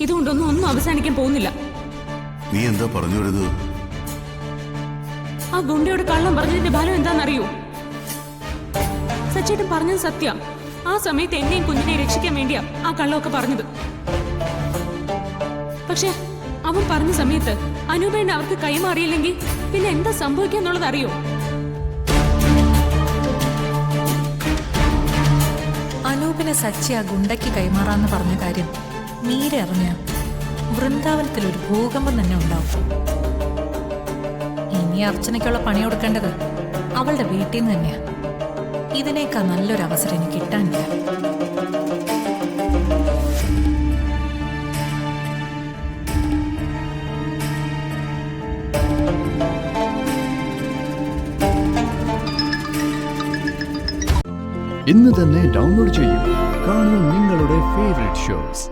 ഇതുകൊണ്ടൊന്നും അവസാനിക്കാൻ പോകുന്നില്ല. നീ എന്താ പറഞ്ഞു വരുന്നത്? ആ ഗുണ്ടയോട് കള്ളം പറഞ്ഞതിന്റെ ഫലം എന്താണെന്നറിയോ? സച്ചേട്ടൻ പറഞ്ഞത് സത്യം. ആ സമയത്ത് എന്നെയും കുഞ്ഞിനെ രക്ഷിക്കാൻ വേണ്ടിയാ ആ കള്ളമൊക്കെ പറഞ്ഞത്. പക്ഷെ അവൻ പറഞ്ഞ സമയത്ത് അനൂപേനെ അവർക്ക് കൈമാറിയില്ലെങ്കിൽ പിന്നെ എന്താ സംഭവിക്കാന്നുള്ളത് അറിയോ? അനൂപിനെ സച്ചി ആ ഗുണ്ടയ്ക്ക് കൈമാറാന്ന് പറഞ്ഞ കാര്യം മീര അറിഞ്ഞ വൃന്ദാവനത്തിൽ ഒരു ഭൂകമ്പം തന്നെ ഉണ്ടാവും. ഇനി അർച്ചനയ്ക്കുള്ള പണി കൊടുക്കേണ്ടത് അവളുടെ വീട്ടിൽ നിന്ന് തന്നെയാ. ഇതിനേക്കാൾ നല്ലൊരു അവസരം എനിക്ക് കിട്ടാനില്ല. ഇന്ന് തന്നെ ഡൗൺലോഡ് ചെയ്യൂ. കാണൂ നിങ്ങളുടെ ഫേവറേറ്റ് ഷോസ്.